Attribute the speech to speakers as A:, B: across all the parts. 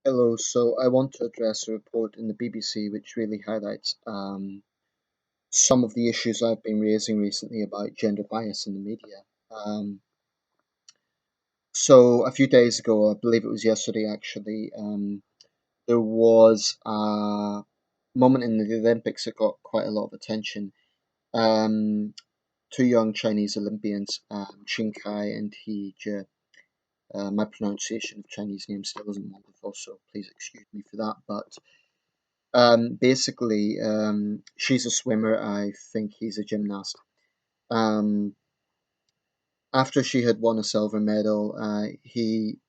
A: Hello, so I want to address a report in the BBC which really highlights some of the issues I've been raising recently about gender bias in the media. Um, so a few days ago, I believe it was yesterday actually, there was a moment in the Olympics that got quite a lot of attention. Um, Two young Chinese Olympians, Qin Kai and He Jie. My pronunciation of Chinese names still isn't wonderful, so please excuse me for that. But basically, she's a swimmer. I think he's a gymnast. Um, After she had won a silver medal, he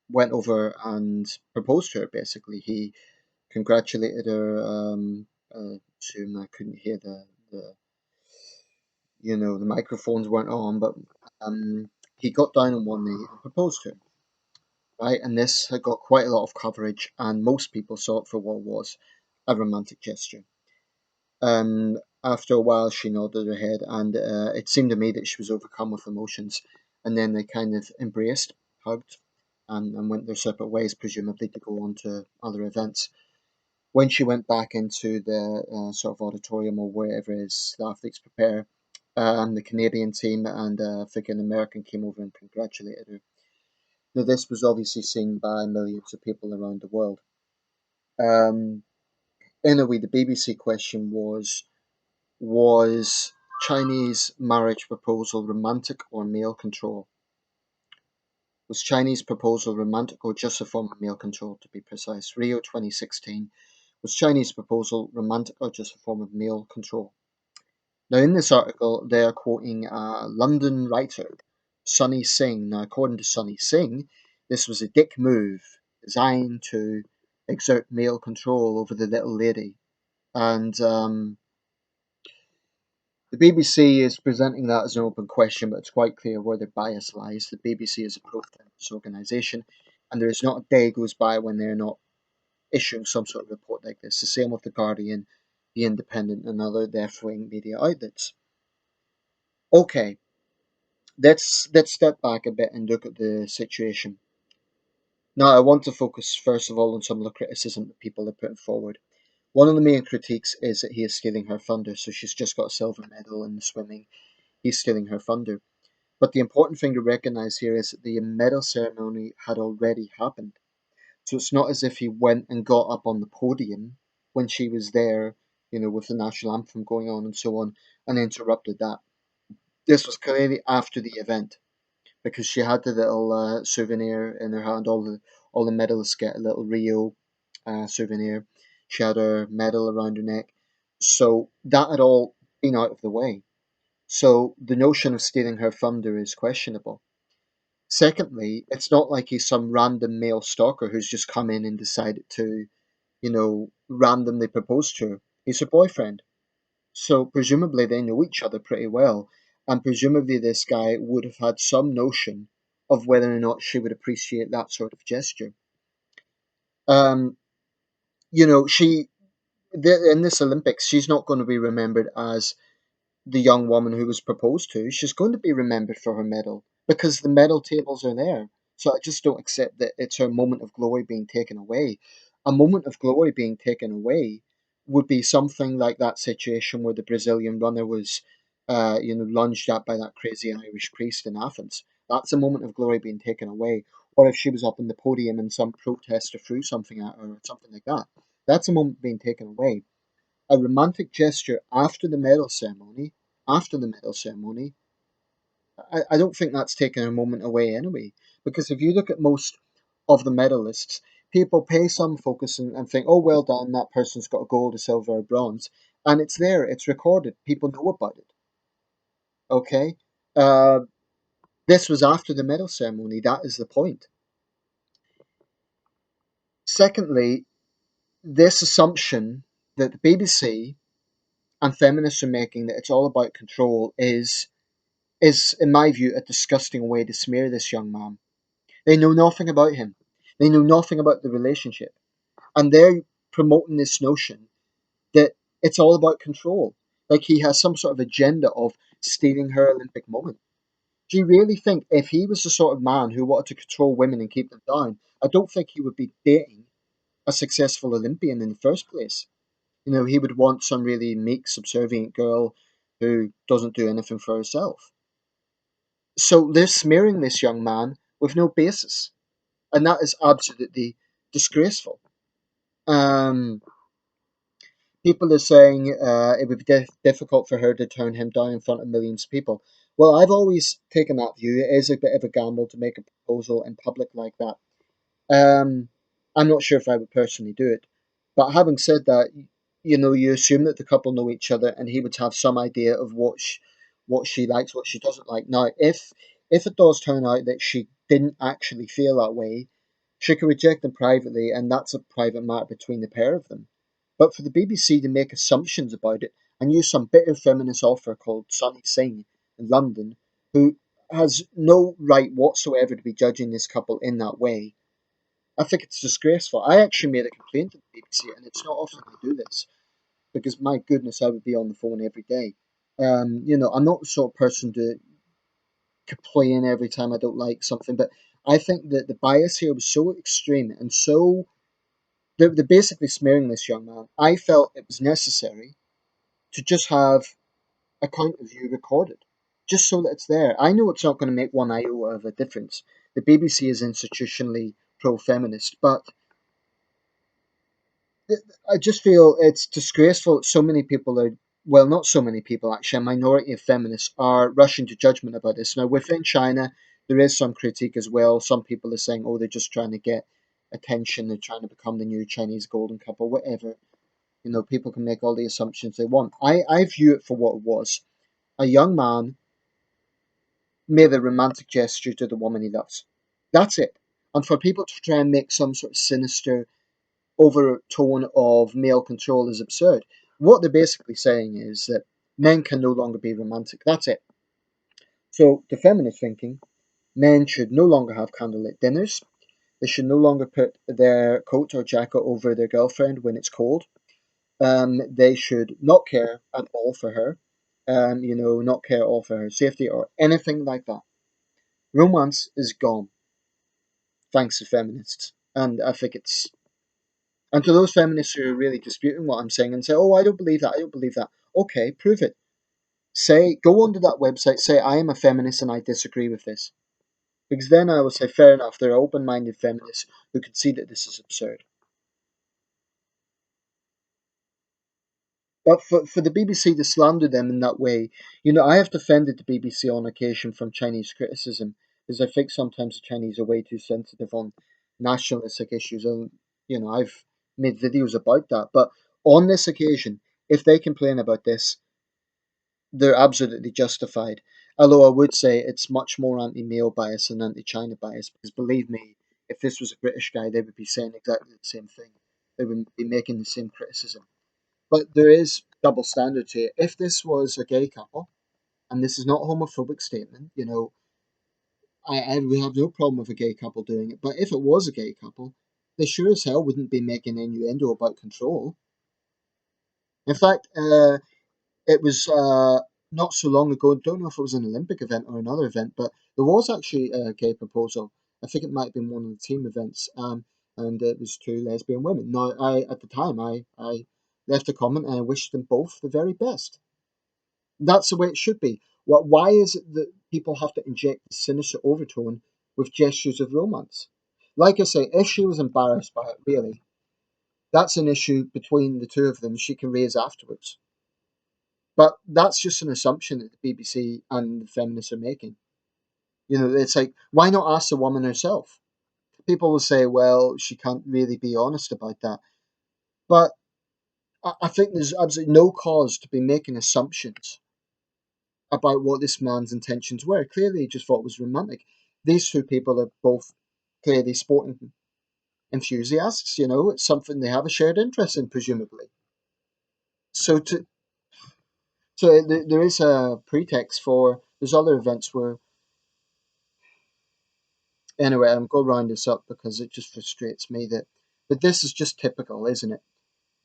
A: went over and proposed to her. Basically, he congratulated her. Assume I couldn't hear the microphones weren't on, but he got down on one knee and proposed to her. Right, and this had got quite a lot of coverage, and most people saw it for what it was, a romantic gesture. After a while, she nodded her head, and it seemed to me that she was overcome with emotions. And then they kind of embraced, hugged, and went their separate ways, presumably to go on to other events. When she went back into the sort of auditorium or wherever it is the athletes prepare, the Canadian team and I think an American came over and congratulated her. Now, this was obviously seen by millions of people around the world. Um, in a way, the BBC question was Chinese marriage proposal romantic or male control? Was Chinese proposal romantic or just a form of male control, to be precise? Rio 2016. Was Chinese proposal romantic or just a form of male control? Now, in this article, they are quoting a London writer, Sunny Singh. Now, according to Sunny Singh, this was a dick move designed to exert male control over the little lady. And the BBC is presenting that as an open question, but it's quite clear where their bias lies. The BBC is a pro-feminist organisation, and there is not a day goes by when they're not issuing some sort of report like this. The same with the Guardian, the Independent, and other left-wing media outlets. Okay, let's step back a bit and look at the situation. Now, I want to focus first of all on some of the criticism that people are putting forward. One of the main critiques is that he is stealing her thunder. So she's just got a silver medal in the swimming. He's stealing her thunder. But the important thing to recognize here is that the medal ceremony had already happened. So it's not as if he went and got up on the podium when she was there, with the national anthem going on and so on, and interrupted that. This was clearly after the event because she had the little souvenir in her hand. All the medalists get a little Rio souvenir. She had her medal around her neck. So that had all been out of the way. So the notion of stealing her thunder is questionable. Secondly, it's not like he's some random male stalker who's just come in and decided to, randomly propose to her. He's her boyfriend. So presumably they know each other pretty well. And presumably this guy would have had some notion of whether or not she would appreciate that sort of gesture. Um, she in this Olympics, she's not going to be remembered as the young woman who was proposed to, she's going to be remembered for her medal because the medal tables are there. So I just don't accept that it's her moment of glory being taken away. A moment of glory being taken away would be something like that situation where the Brazilian runner was, lunged at by that crazy Irish priest in Athens. That's a moment of glory being taken away. Or if she was up on the podium and some protester threw something at her or something like that. That's a moment being taken away. A romantic gesture after the medal ceremony, I don't think that's taking a moment away anyway. Because if you look at most of the medalists, people pay some focus and think, oh, well done, that person's got a gold, a silver, or bronze. And it's there, it's recorded, people know about it. Okay? Uh, this was after the medal ceremony, that is the point. Secondly, this assumption that the BBC and feminists are making that it's all about control is, in my view, a disgusting way to smear this young man. They know nothing about him. They know nothing about the relationship. And they're promoting this notion that it's all about control. Like he has some sort of agenda of stealing her Olympic moment. Do you really think if he was the sort of man who wanted to control women and keep them down, I don't think he would be dating a successful Olympian in the first place. He would want some really meek, subservient girl who doesn't do anything for herself. So they're smearing this young man with no basis, and that is absolutely disgraceful. Um, People are saying it would be difficult for her to turn him down in front of millions of people. Well, I've always taken that view. It is a bit of a gamble to make a proposal in public like that. Um, I'm not sure if I would personally do it, but having said that, you assume that the couple know each other, and he would have some idea of what she likes, what she doesn't like. Now, if it does turn out that she didn't actually feel that way, she can reject them privately, and that's a private matter between the pair of them. But for the BBC to make assumptions about it and use some bitter feminist author called Sunny Singh in London, who has no right whatsoever to be judging this couple in that way, I think it's disgraceful. I actually made a complaint to the BBC, and it's not often I do this because, my goodness, I would be on the phone every day. I'm not the sort of person to complain every time I don't like something, but I think that the bias here was so extreme and so they're basically smearing this young man. I felt it was necessary to just have a point of view recorded, just so that it's there. I know it's not going to make one iota of a difference. The BBC is institutionally pro-feminist, but I just feel it's disgraceful that so many people are, well, not so many people actually, a minority of feminists are rushing to judgment about this. Now, within China, there is some critique as well. Some people are saying, oh, they're just trying to get attention, they're trying to become the new Chinese golden couple, whatever. People can make all the assumptions they want. I view it for what it was. A young man made a romantic gesture to the woman he loves. That's it. And for people to try and make some sort of sinister overtone of male control is absurd. What they're basically saying is that men can no longer be romantic. That's it. So, the feminist thinking, men should no longer have candlelit dinners. They should no longer put their coat or jacket over their girlfriend when it's cold. They should not care at all for her. Not care at all for her safety or anything like that. Romance is gone, thanks to feminists. And I think it's And to those feminists who are really disputing what I'm saying and say, oh, I don't believe that, I don't believe that. Okay, prove it. Go onto that website, say, I am a feminist and I disagree with this. Because then I will say, fair enough, there are open minded feminists who can see that this is absurd. But for the BBC to slander them in that way, I have defended the BBC on occasion from Chinese criticism, because I think sometimes the Chinese are way too sensitive on nationalistic issues, and I've made videos about that. But on this occasion, if they complain about this, they're absolutely justified. Although I would say it's much more anti-male bias than anti-China bias, because believe me, if this was a British guy, they would be saying exactly the same thing. They would be making the same criticism. But there is double standards here. If this was a gay couple, and this is not a homophobic statement, I would have no problem with a gay couple doing it. But if it was a gay couple, they sure as hell wouldn't be making innuendo about control. In fact, it was not so long ago. I don't know if it was an Olympic event or another event, but there was actually a gay proposal. I think it might have been one of the team events, and it was two lesbian women. Now, at the time, I left a comment and I wished them both the very best. That's the way it should be. Why is it that people have to inject the sinister overtone with gestures of romance? Like I say, if she was embarrassed by it, really, that's an issue between the two of them she can raise afterwards. But that's just an assumption that the BBC and the feminists are making. It's like, why not ask the woman herself? People will say, well, she can't really be honest about that. But I think there's absolutely no cause to be making assumptions about what this man's intentions were. Clearly, he just thought it was romantic. These two people are both clearly sporting enthusiasts. It's something they have a shared interest in, presumably. So to there is a pretext for there's other events where anyway, I'm going to round this up because it just frustrates me but this is just typical, isn't it?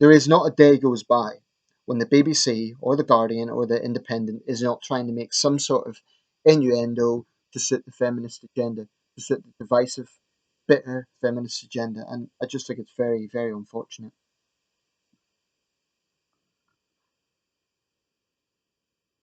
A: There is not a day goes by when the BBC or the Guardian or the Independent is not trying to make some sort of innuendo, to suit the feminist agenda, to suit the divisive, bitter feminist agenda, and I just think it's very, very unfortunate.